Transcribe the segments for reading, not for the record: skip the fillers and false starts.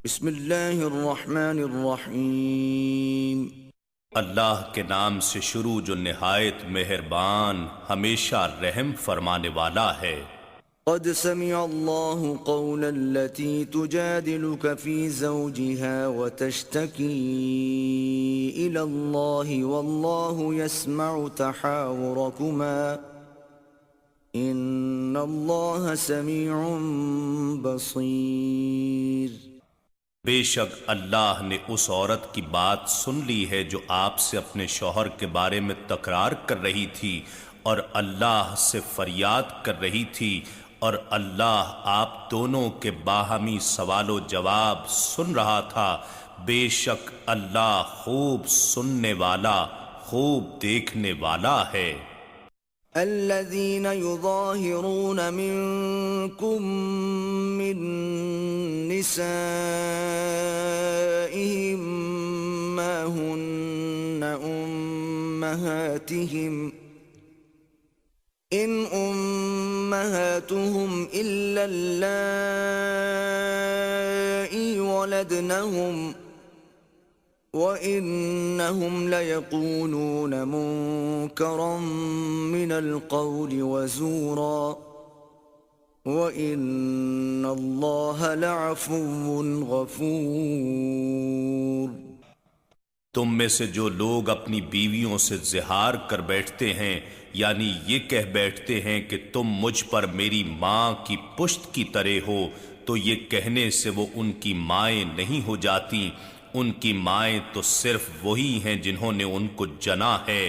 بسم اللہ الرحمن الرحیم۔ اللہ کے نام سے شروع جو نہایت مہربان ہمیشہ رحم فرمانے والا ہے۔ قد سمع اللہ قول التي تجادلك في زوجها وتشتكي إلى الله والله يسمع تحاوركما إن الله سميع بصير۔ بے شک اللہ نے اس عورت کی بات سن لی ہے جو آپ سے اپنے شوہر کے بارے میں تکرار کر رہی تھی اور اللہ سے فریاد کر رہی تھی، اور اللہ آپ دونوں کے باہمی سوال و جواب سن رہا تھا۔ بے شک اللہ خوب سننے والا، خوب دیکھنے والا ہے۔ الذين يظاهرون منكم من نسائهم ما هن أمهاتهم إن أمهاتهم إلا اللائي ولدنهم وَإِنَّهُمْ لَيَقُولُونَ مُنكَرًا مِنَ الْقَوْلِ وَزُورًا وَإِنَّ اللَّهَ لَعَفُوٌّ غَفُورٌ۔ تم میں سے جو لوگ اپنی بیویوں سے زہار کر بیٹھتے ہیں، یعنی یہ کہہ بیٹھتے ہیں کہ تم مجھ پر میری ماں کی پشت کی طرح ہو، تو یہ کہنے سے وہ ان کی مائیں نہیں ہو جاتی۔ ان کی مائیں تو صرف وہی ہیں جنہوں نے ان کو جنا ہے،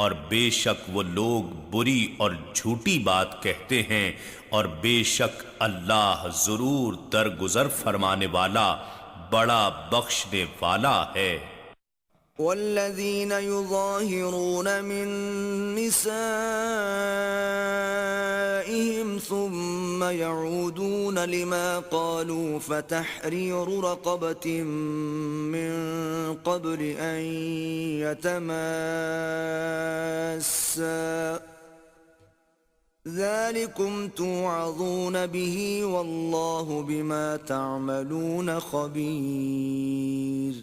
اور بے شک وہ لوگ بری اور جھوٹی بات کہتے ہیں، اور بے شک اللہ ضرور درگزر فرمانے والا، بڑا بخشنے والا ہے۔ والذين يظاهرون من نسائهم ثم يعودون لما قالوا فتحرير رقبة من قبل أن يتماسا ذلكم توعظون به والله بما تعملون خبير۔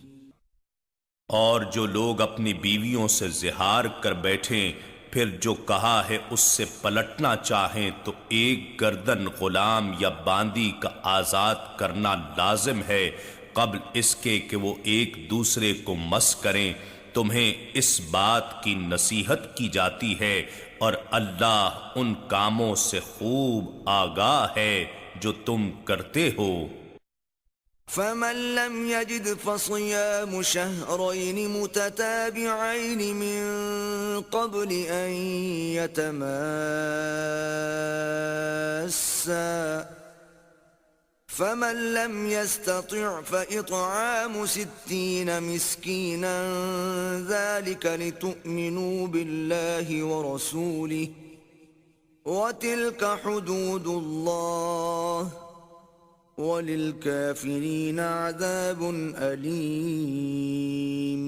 اور جو لوگ اپنی بیویوں سے زہار کر بیٹھیں، پھر جو کہا ہے اس سے پلٹنا چاہیں، تو ایک گردن غلام یا باندی کا آزاد کرنا لازم ہے قبل اس کے کہ وہ ایک دوسرے کو مس کریں۔ تمہیں اس بات کی نصیحت کی جاتی ہے، اور اللہ ان کاموں سے خوب آگاہ ہے جو تم کرتے ہو۔ فمن لم يجد فصيام شهرين متتابعين من قبل أن يتماسا فمن لم يستطع فإطعام 60 مسكينا ذلك لتؤمنوا بالله ورسوله وتلك حدود الله وَلِلْكَافِرِينَ عَذَابٌ أَلِيمٌ۔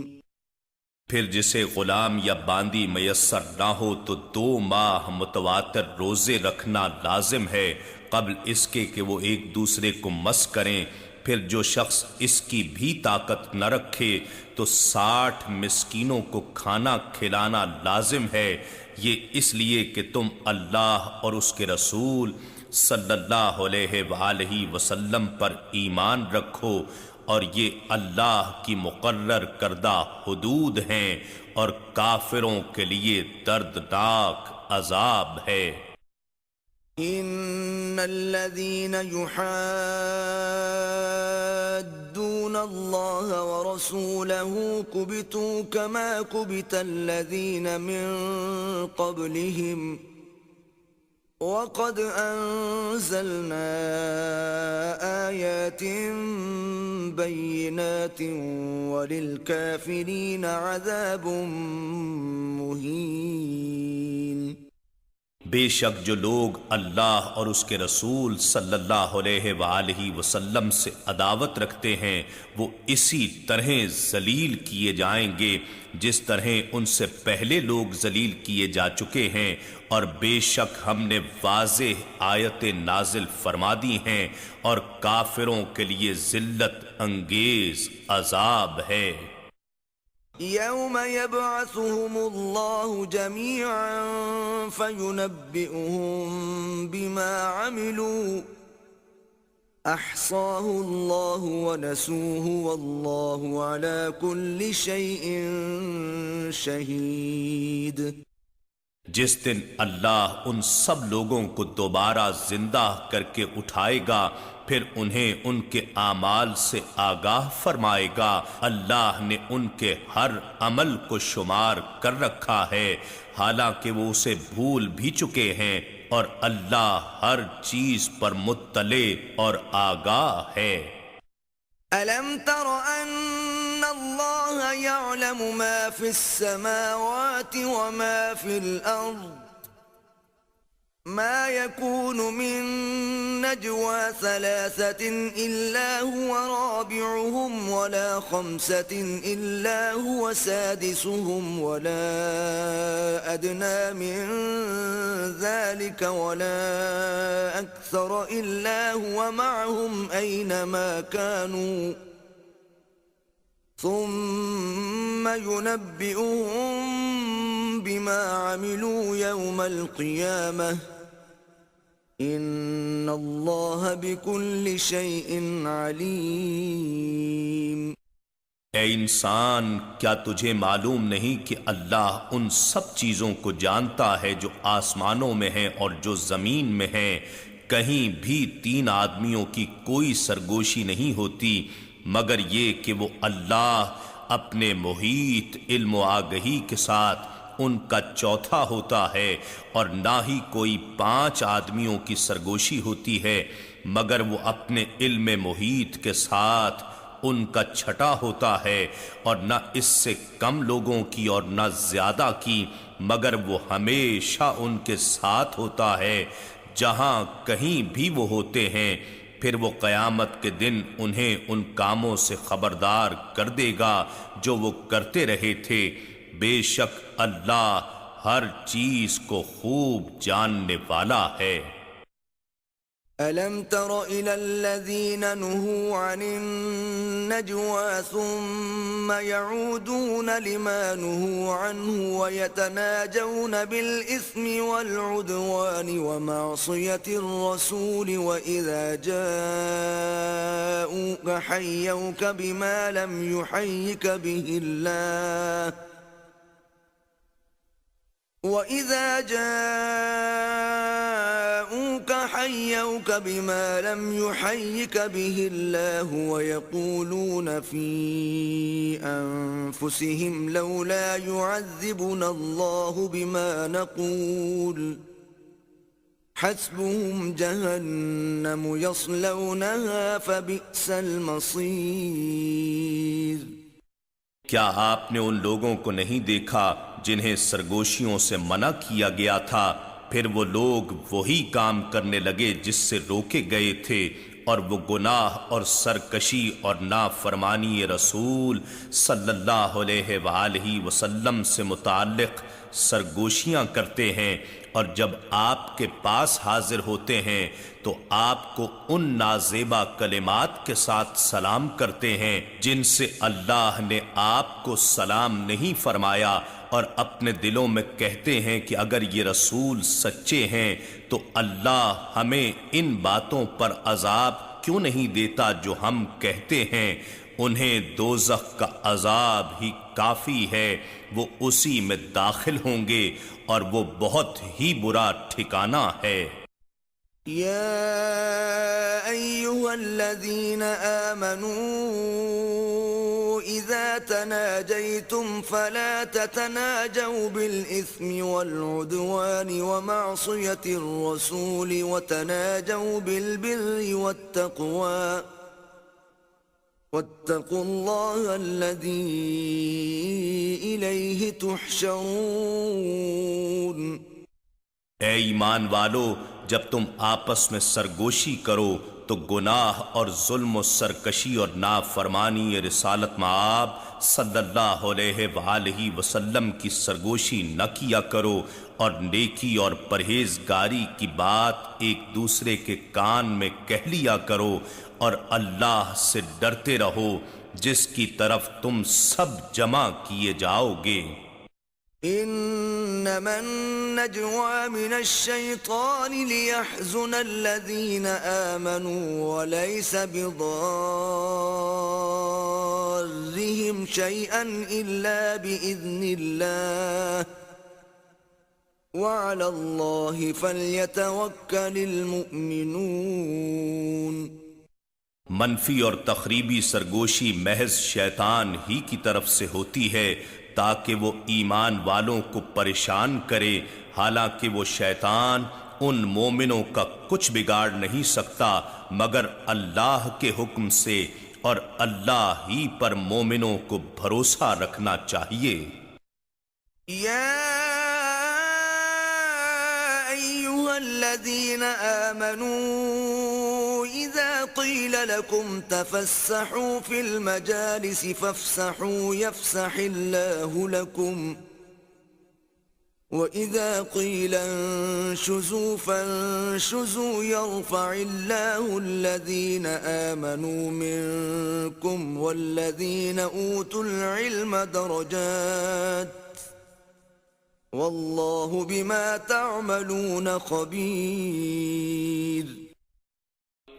پھر جسے غلام یا باندی میسر نہ ہو تو 2 ماہ متواتر روزے رکھنا لازم ہے قبل اس کے کہ وہ ایک دوسرے کو مس کریں۔ پھر جو شخص اس کی بھی طاقت نہ رکھے تو 60 مسکینوں کو کھانا کھلانا لازم ہے، یہ اس لیے کہ تم اللہ اور اس کے رسول صلی اللہ علیہ وآلہ وسلم پر ایمان رکھو، اور یہ اللہ کی مقرر کردہ حدود ہیں، اور کافروں کے لیے دردناک عذاب ہے۔ ان الذين يحادون الله ورسوله كبتوا كما كبت الذين من قبلهم وَقَدْ أَنزَلْنَا آيَاتٍ بَيِّنَاتٍ وَلِلْكَافِرِينَ عَذَابٌ مُهِينٌ۔ بے شک جو لوگ اللہ اور اس کے رسول صلی اللہ علیہ وآلہ وسلم سے عداوت رکھتے ہیں وہ اسی طرح ذلیل کیے جائیں گے جس طرح ان سے پہلے لوگ ذلیل کیے جا چکے ہیں، اور بے شک ہم نے واضح آیتیں نازل فرما دی ہیں اور کافروں کے لیے ذلت انگیز عذاب ہے۔ يوم يبعثهم الله جميعا فينبئهم بما عملوا أحصاه الله ونسوه والله على كل شيء شهيد۔ جس دن اللہ ان سب لوگوں کو دوبارہ زندہ کر کے اٹھائے گا پھر انہیں ان کے اعمال سے آگاہ فرمائے گا، اللہ نے ان کے ہر عمل کو شمار کر رکھا ہے حالانکہ وہ اسے بھول بھی چکے ہیں، اور اللہ ہر چیز پر مطلع اور آگاہ ہے۔ أَلَمْ تَرَ أَنَّ اللَّهَ يَعْلَمُ مَا فِي السَّمَاوَاتِ وَمَا فِي الْأَرْضِ مَا يَكُونُ مِن نَّجْوَى ثَلَاثَةٍ إِلَّا هُوَ رَابِعُهُمْ وَلَا خَمْسَةٍ إِلَّا هُوَ سَادِسُهُمْ وَلَا أَدْنَىٰ مِن ذَلِكَ وَلَا أَكْثَرَ إِلَّا هُوَ مَعَهُمْ أَيْنَمَا كَانُوا ثُمَّ يُنَبِّئُهُم بِمَا عَمِلُوا يَوْمَ الْقِيَامَةِ إِنَّ اللَّهَ بِكُلِّ شَيْءٍ عَلِيمٌ۔ اے انسان، کیا تجھے معلوم نہیں کہ اللہ ان سب چیزوں کو جانتا ہے جو آسمانوں میں ہیں اور جو زمین میں ہیں؟ کہیں بھی تین آدمیوں کی کوئی سرگوشی نہیں ہوتی مگر یہ کہ وہ اللہ اپنے محیط علم و آگہی کے ساتھ ان کا چوتھا ہوتا ہے، اور نہ ہی کوئی 5 آدمیوں کی سرگوشی ہوتی ہے مگر وہ اپنے علم محیط کے ساتھ ان کا چھٹا ہوتا ہے، اور نہ اس سے کم لوگوں کی اور نہ زیادہ کی مگر وہ ہمیشہ ان کے ساتھ ہوتا ہے جہاں کہیں بھی وہ ہوتے ہیں۔ پھر وہ قیامت کے دن انہیں ان کاموں سے خبردار کر دے گا جو وہ کرتے رہے تھے، بے شک اللہ ہر چیز کو خوب جاننے والا ہے۔ أَلَمْ تَرَ إِلَى الَّذِينَ نُهُوا عَنِ النَّجْوَى ثُمَّ يَعُودُونَ لِمَا نُهُوا عَنْهُ وَيَتَنَاجَوْنَ بِالْإِثْمِ وَالْعُدْوَانِ وَمَعْصِيَةِ الرَّسُولِ وَإِذَا جَاءُوكَ حَيَّوْكَ بِمَا لَمْ يُحَيِّكَ بِهِ اللَّهُ وَإِذَا جَاءُوكَ حَيَّوْكَ بِمَا لَمْ يُحَيِّكَ بِهِ اللَّهُ وَيَقُولُونَ فِي أَنفُسِهِمْ لَوْلَا يُعَذِّبُنَا اللَّهُ بِمَا نَقُولُ حَسْبُهُمْ جَهَنَّمُ يَصْلَوْنَهَا فَبِئْسَ الْمَصِيرُ۔ کیا آپ نے ان لوگوں کو نہیں دیکھا جنہیں سرگوشیوں سے منع کیا گیا تھا، پھر وہ لوگ وہی کام کرنے لگے جس سے روکے گئے تھے، اور وہ گناہ اور سرکشی اور نافرمانی رسول صلی اللہ علیہ وآلہ وسلم سے متعلق سرگوشیاں کرتے ہیں، اور جب آپ کے پاس حاضر ہوتے ہیں تو آپ کو ان نازیبا کلمات کے ساتھ سلام کرتے ہیں جن سے اللہ نے آپ کو سلام نہیں فرمایا، اور اپنے دلوں میں کہتے ہیں کہ اگر یہ رسول سچے ہیں تو اللہ ہمیں ان باتوں پر عذاب کیوں نہیں دیتا جو ہم کہتے ہیں۔ انہیں دوزخ کا عذاب ہی کافی ہے، وہ اسی میں داخل ہوں گے اور وہ بہت ہی برا ٹھکانہ ہے۔ يا أيها الذين آمنوا إذا تناجيتم فلا تتناجوا بالإثم والعدوان ومعصية الرسول وتناجوا بالبر والتقوى واتقوا الله الذي إليه تحشرون۔ اے ایمان والو، جب تم آپس میں سرگوشی کرو تو گناہ اور ظلم و سرکشی اور نافرمانی رسالت مآب صلی اللہ علیہ وآلہ وسلم کی سرگوشی نہ کیا کرو، اور نیکی اور پرہیزگاری کی بات ایک دوسرے کے کان میں کہہ لیا کرو، اور اللہ سے ڈرتے رہو جس کی طرف تم سب جمع کیے جاؤ گے۔ انما النجوى من الشيطان ليحزن الذين آمنوا وليس بضارهم شيئا إلا بإذن الله وعلى الله فليتوكل المؤمنون۔ منفی اور تخریبی سرگوشی محض شیطان ہی کی طرف سے ہوتی ہے تاکہ وہ ایمان والوں کو پریشان کرے، حالانکہ وہ شیطان ان مومنوں کا کچھ بگاڑ نہیں سکتا مگر اللہ کے حکم سے، اور اللہ ہی پر مومنوں کو بھروسہ رکھنا چاہیے۔ یا ایھا الذین آمنوا اذا قیل لکم تفسحوا فی المجالس فافسحوا یفسح اللہ لکم وَإِذَا قِيلَ انشُزُوا فَانشُزُوا يَرْفَعِ اللَّهُ الَّذِينَ آمَنُوا مِنكُمْ وَالَّذِينَ أُوتُوا الْعِلْمَ دَرَجَاتٍ وَاللَّهُ بِمَا تَعْمَلُونَ خَبِيرٌ۔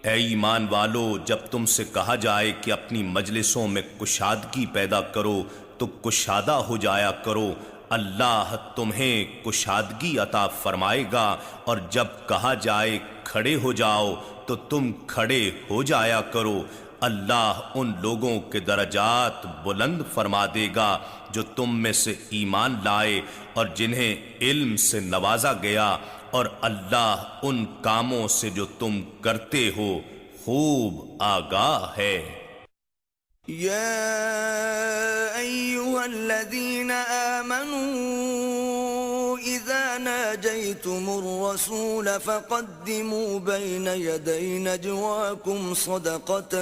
اے ایمان والو، جب تم سے کہا جائے کہ اپنی مجلسوں میں کشادگی پیدا کرو تو کشادہ ہو جایا کرو، اللہ تمہیں کشادگی عطا فرمائے گا، اور جب کہا جائے کھڑے ہو جاؤ تو تم کھڑے ہو جایا کرو، اللہ ان لوگوں کے درجات بلند فرما دے گا جو تم میں سے ایمان لائے اور جنہیں علم سے نوازا گیا، اور اللہ ان کاموں سے جو تم کرتے ہو خوب آگاہ ہے۔ یا ایھا الذین آمنوا اذا ناجیتم الرسول فقدموا بین یدی نجواکم صدقة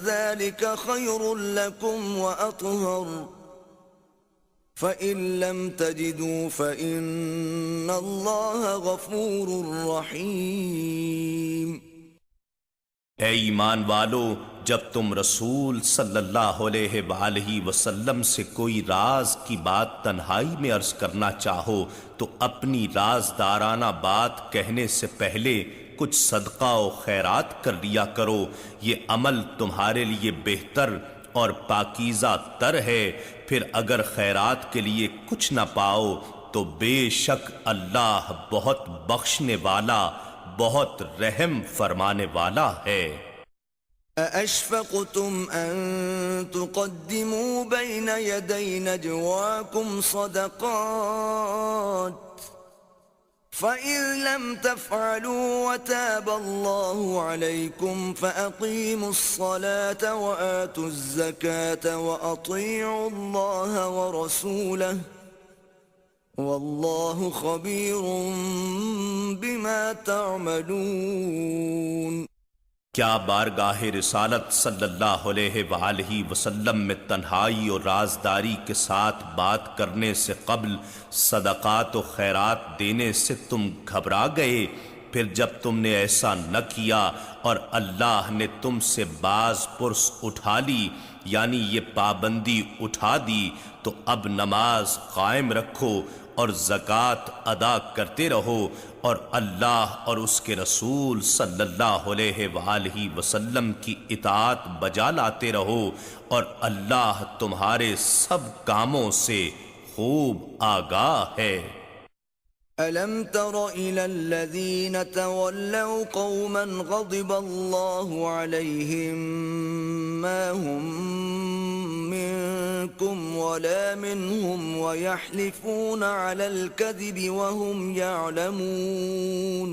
ذلك خیر لکم واطہر فَإِن لَّمْ تَجِدُوا فَإِنَّ اللَّهَ غَفُورٌ رَّحِيمٌ۔ اے ایمان والو، جب تم رسول صلی اللہ علیہ وآلہ وسلم سے کوئی راز کی بات تنہائی میں عرض کرنا چاہو تو اپنی رازدارانہ بات کہنے سے پہلے کچھ صدقہ و خیرات کر لیا کرو، یہ عمل تمہارے لیے بہتر اور پاکیزہ تر ہے۔ پھر اگر خیرات کے لیے کچھ نہ پاؤ تو بے شک اللہ بہت بخشنے والا، بہت رحم فرمانے والا ہے۔ اَأَشْفَقْتُمْ أَن تُقَدِّمُوا بَيْنَ يَدَيْ نَجْوَاكُمْ صَدَقَاتٍ فَإِن لَّمْ تَفْعَلُوا وَتَابَ اللَّهُ عَلَيْكُمْ فَأَقِيمُوا الصَّلَاةَ وَآتُوا الزَّكَاةَ وَأَطِيعُوا اللَّهَ وَرَسُولَهُ وَاللَّهُ خَبِيرٌ بِمَا تَعْمَلُونَ۔ کیا بارگاہ رسالت صلی اللہ علیہ وآلہ وسلم میں تنہائی اور رازداری کے ساتھ بات کرنے سے قبل صدقات و خیرات دینے سے تم گھبرا گئے؟ پھر جب تم نے ایسا نہ کیا اور اللہ نے تم سے باز پرس اٹھا لی، یعنی یہ پابندی اٹھا دی، تو اب نماز قائم رکھو اور زکوٰۃ ادا کرتے رہو، اور اللہ اور اس کے رسول صلی اللہ علیہ وآلہ وسلم کی اطاعت بجا لاتے رہو، اور اللہ تمہارے سب کاموں سے خوب آگاہ ہے۔ أَلَمْ تَرَ إِلَى الَّذِينَ تَوَلَّوْا قَوْمًا غَضِبَ اللَّهُ عَلَيْهِمْ مَا هُمْ مِنكُمْ وَلَا مِنْهُمْ وَيَحْلِفُونَ عَلَى الْكَذِبِ وَهُمْ يَعْلَمُونَ۔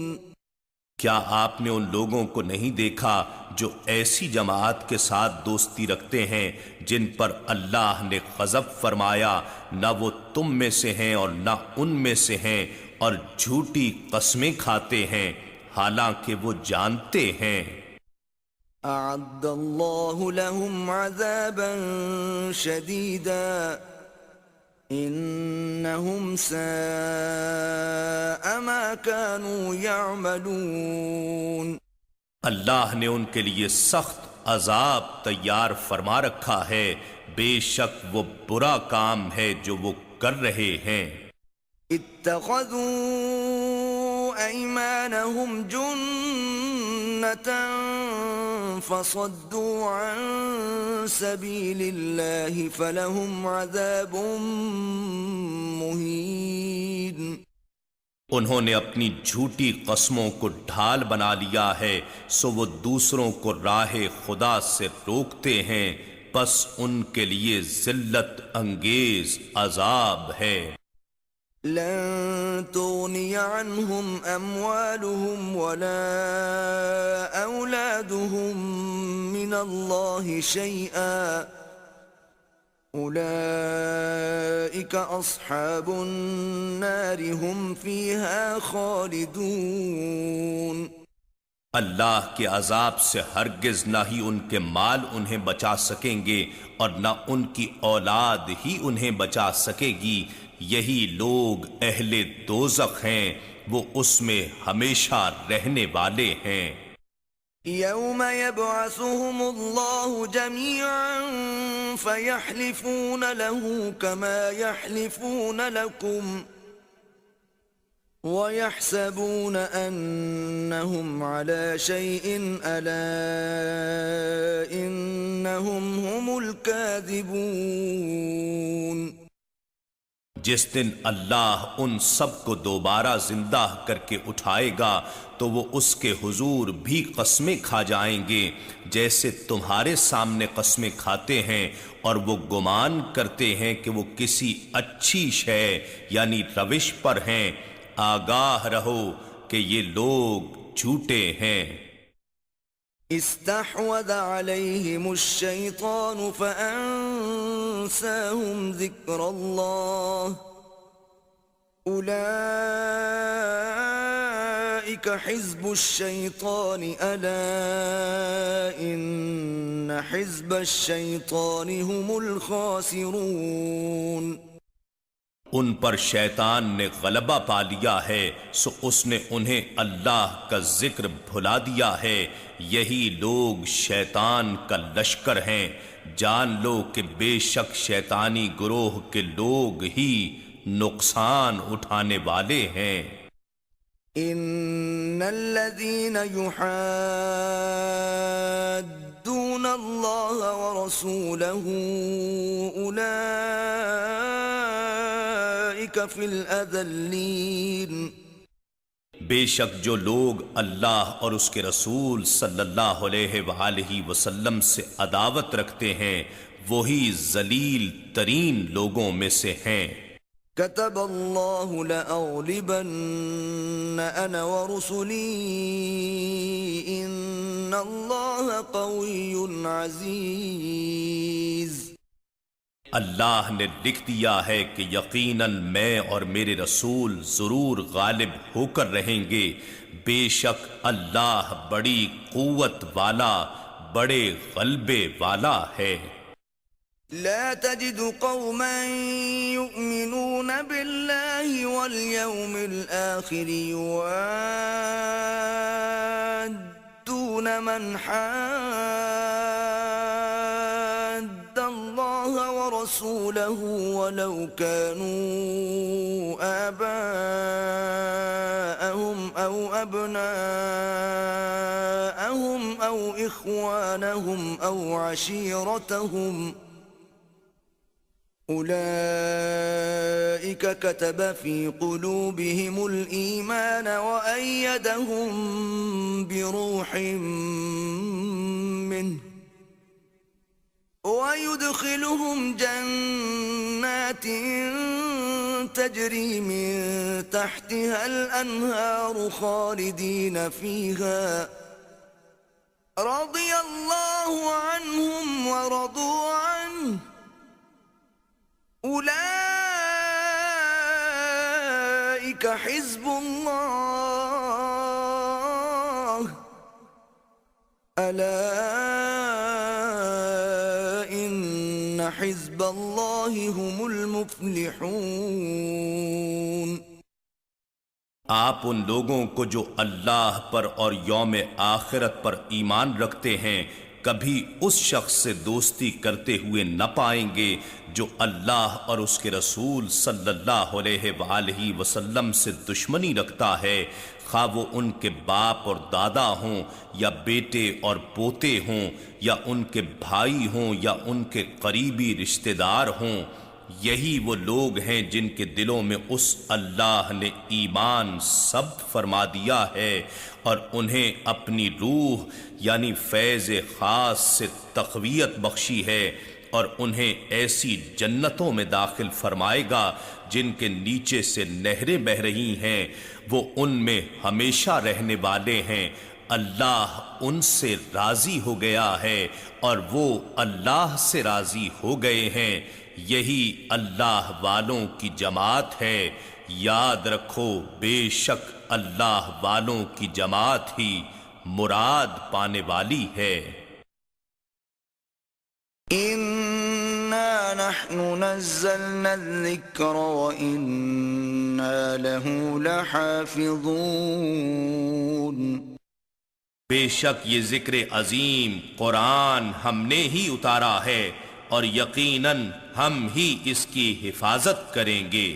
کیا آپ نے ان لوگوں کو نہیں دیکھا جو ایسی جماعت کے ساتھ دوستی رکھتے ہیں جن پر اللہ نے غضب فرمایا، نہ وہ تم میں سے ہیں اور نہ ان میں سے ہیں، اور جھوٹی قسمیں کھاتے ہیں حالانکہ وہ جانتے ہیں۔ اعد اللہ لهم عذابا شدیدا انہم ساء ما كانوا يعملون۔ اللہ نے ان کے لیے سخت عذاب تیار فرما رکھا ہے، بے شک وہ برا کام ہے جو وہ کر رہے ہیں۔ اتخذوا ایمانہم جنتا فصدوا عن سبیل اللہ فلہم عذاب مہین۔ انہوں نے اپنی جھوٹی قسموں کو ڈھال بنا لیا ہے، سو وہ دوسروں کو راہ خدا سے روکتے ہیں، پس ان کے لیے ذلت انگیز عذاب ہے۔ لن تغني عنهم أموالهم ولا أولادهم من الله شيئا أولئك أصحاب النار هم فيها خالدون۔ اللہ کے عذاب سے ہرگز نہ ہی ان کے مال انہیں بچا سکیں گے اور نہ ان کی اولاد ہی انہیں بچا سکے گی، یہی لوگ اہل دوزخ ہیں، وہ اس میں ہمیشہ رہنے والے ہیں۔ یوم یبعثهم اللہ جميعا فیحلفون له كما يحلفون لكم وَيَحْسَبُونَ أَنَّهُمْ عَلَى شَيْءٍ أَلَا إِنَّهُمْ هُمُ الْكَاذِبُونَ۔ جس دن اللہ ان سب کو دوبارہ زندہ کر کے اٹھائے گا تو وہ اس کے حضور بھی قسمیں کھا جائیں گے جیسے تمہارے سامنے قسمیں کھاتے ہیں، اور وہ گمان کرتے ہیں کہ وہ کسی اچھی شے یعنی روش پر ہیں۔ آگاہ رہو کہ یہ لوگ جھوٹے ہیں۔ استحوذ عليهم الشيطان فأنساهم ذكر الله أولئك حزب الشيطان ألا إن حزب الشيطان هم الخاسرون۔ ان پر شیطان نے غلبہ پا لیا ہے، سو اس نے انہیں اللہ کا ذکر بھلا دیا ہے، یہی لوگ شیطان کا لشکر ہیں۔ جان لو کہ بے شک شیطانی گروہ کے لوگ ہی نقصان اٹھانے والے ہیں۔ ان الذين يحادون الله ورسوله اولئك في الاذلين۔ بے شک جو لوگ اللہ اور اس کے رسول صلی اللہ علیہ وآلہ وسلم سے عداوت رکھتے ہیں وہی ذلیل ترین لوگوں میں سے ہیں۔ كتب الله لأغلبن أنا ورسلي إن الله قوي عزيز۔ اللہ نے لکھ دیا ہے کہ یقیناً میں اور میرے رسول ضرور غالب ہو کر رہیں گے، بے شک اللہ بڑی قوت والا بڑے غلبے والا ہے۔ لا تجد قوما يؤمنون بالله واليوم الآخر يوادون من حاد الله ورسوله ولو كانوا آباءهم أو أبناءهم أو إخوانهم أو عشيرتهم أولئك كتب في قلوبهم الإيمان وأيدهم بروح منه ويدخلهم جنات تجري من تحتها الأنهار خالدين فيها رضي الله عنهم ورضوا عنه أولئك أولئك حزب الله ألا إن حزب الله هم المفلحون۔ آپ ان لوگوں کو جو اللہ پر اور یوم آخرت پر ایمان رکھتے ہیں کبھی اس شخص سے دوستی کرتے ہوئے نہ پائیں گے جو اللہ اور اس کے رسول صلی اللہ علیہ وآلہ وسلم سے دشمنی رکھتا ہے، خواہ وہ ان کے باپ اور دادا ہوں یا بیٹے اور پوتے ہوں یا ان کے بھائی ہوں یا ان کے قریبی رشتہ دار ہوں۔ یہی وہ لوگ ہیں جن کے دلوں میں اس اللہ نے ایمان ثبت فرما دیا ہے اور انہیں اپنی روح یعنی فیض خاص سے تقویت بخشی ہے، اور انہیں ایسی جنتوں میں داخل فرمائے گا جن کے نیچے سے نہریں بہہ رہی ہیں، وہ ان میں ہمیشہ رہنے والے ہیں۔ اللہ ان سے راضی ہو گیا ہے اور وہ اللہ سے راضی ہو گئے ہیں۔ یہی اللہ والوں کی جماعت ہے۔ یاد رکھو بے شک اللہ والوں کی جماعت ہی مراد پانے والی ہے۔ إنا نحن نزلنا الذكر وإنا له لحافظون۔ بے شک یہ ذکر عظیم قرآن ہم نے ہی اتارا ہے اور یقیناً ہم ہی اس کی حفاظت کریں گے۔